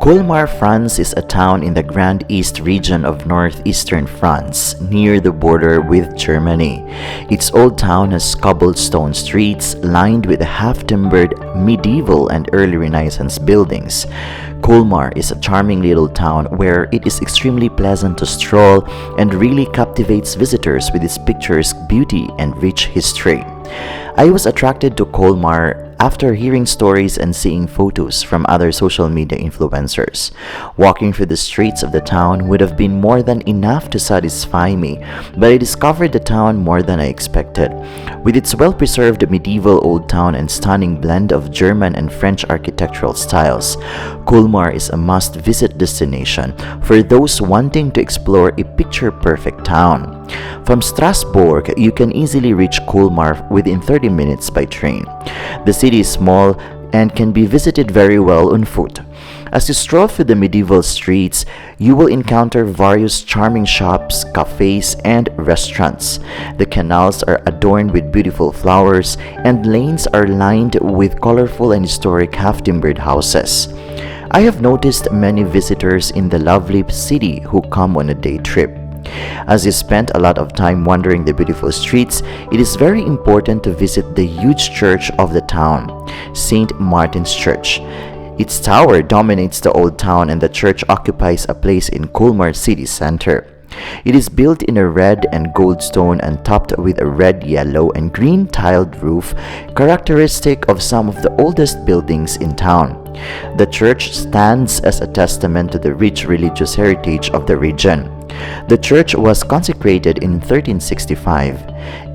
Colmar France is a town in the Grand East region of northeastern France, near the border with Germany. Its old town has cobblestone streets lined with half-timbered medieval and early Renaissance buildings. Colmar is a charming little town where it is extremely pleasant to stroll and really captivates visitors with its picturesque beauty and rich history. I was attracted to Colmar after hearing stories and seeing photos from other social media influencers. Walking through the streets of the town would have been more than enough to satisfy me, but I discovered the town more than I expected. With its well-preserved medieval old town and stunning blend of German and French architectural styles, Colmar is a must-visit destination for those wanting to explore a picture-perfect town. From Strasbourg, you can easily reach Colmar within 30 minutes by train. The city is small and can be visited very well on foot. As you stroll through the medieval streets, you will encounter various charming shops, cafes, and restaurants. The canals are adorned with beautiful flowers, and lanes are lined with colorful and historic half-timbered houses. I have noticed many visitors in the lovely city who come on a day trip. As you spent a lot of time wandering the beautiful streets, it is very important to visit the huge church of the town, St. Martin's Church. Its tower dominates the old town and the church occupies a place in Colmar city center. It is built in a red and gold stone and topped with a red, yellow, and green tiled roof, characteristic of some of the oldest buildings in town. The church stands as a testament to the rich religious heritage of the region. The church was consecrated in 1365.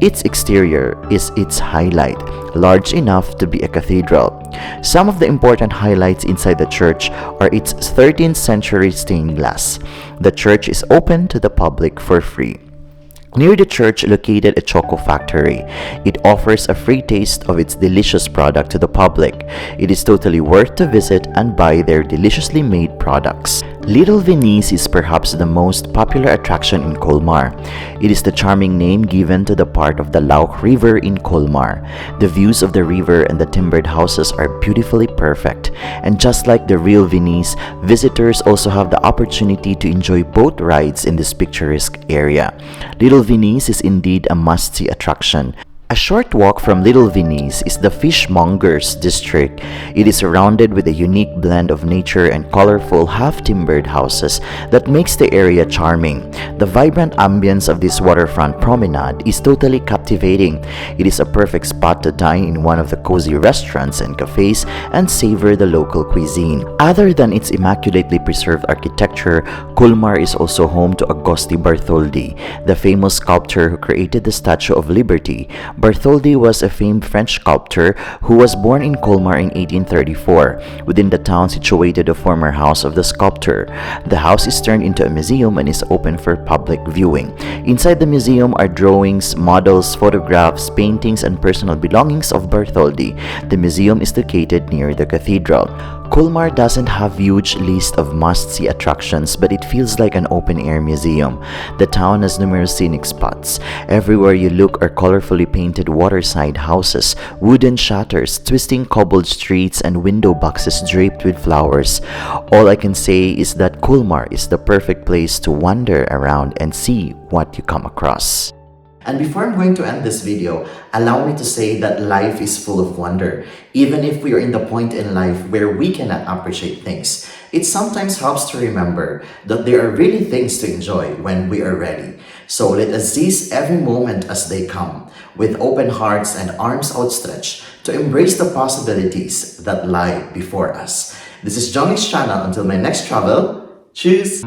Its exterior is its highlight, large enough to be a cathedral. Some of the important highlights inside the church are its 13th century stained glass. The church is open to the public for free. Near the church located a choco factory. It offers a free taste of its delicious product to the public. It is totally worth to visit and buy their deliciously made products. Little Venice is perhaps the most popular attraction in Colmar. It is the charming name given to the part of the Lauch River in Colmar. The views of the river and the timbered houses are beautifully perfect. And just like the real Venice, visitors also have the opportunity to enjoy boat rides in this picturesque area. Little Venice is indeed a must-see attraction. A short walk from Little Venice is the Fishmongers district. It is surrounded with a unique blend of nature and colorful half-timbered houses that makes the area charming. The vibrant ambience of this waterfront promenade is totally captivating. It is a perfect spot to dine in one of the cozy restaurants and cafes and savor the local cuisine. Other than its immaculately preserved architecture, Colmar is also home to Auguste Bartholdi, the famous sculptor who created the Statue of Liberty. Bartholdi was a famed French sculptor who was born in Colmar in 1834. Within the town situated the former house of the sculptor. The house is turned into a museum and is open for public viewing. Inside the museum are drawings, models, photographs, paintings, and personal belongings of Bartholdi. The museum is located near the cathedral. Colmar doesn't have a huge list of must-see attractions, but it feels like an open-air museum. The town has numerous scenic spots. Everywhere you look are colorfully painted waterside houses, wooden shutters, twisting cobbled streets, and window boxes draped with flowers. All I can say is that Colmar is the perfect place to wander around and see what you come across. And before I'm going to end this video, allow me to say that life is full of wonder. Even if we are in the point in life where we cannot appreciate things, it sometimes helps to remember that there are really things to enjoy when we are ready. So let us seize every moment as they come, with open hearts and arms outstretched to embrace the possibilities that lie before us. This is Johnny's channel. Until my next travel, cheers!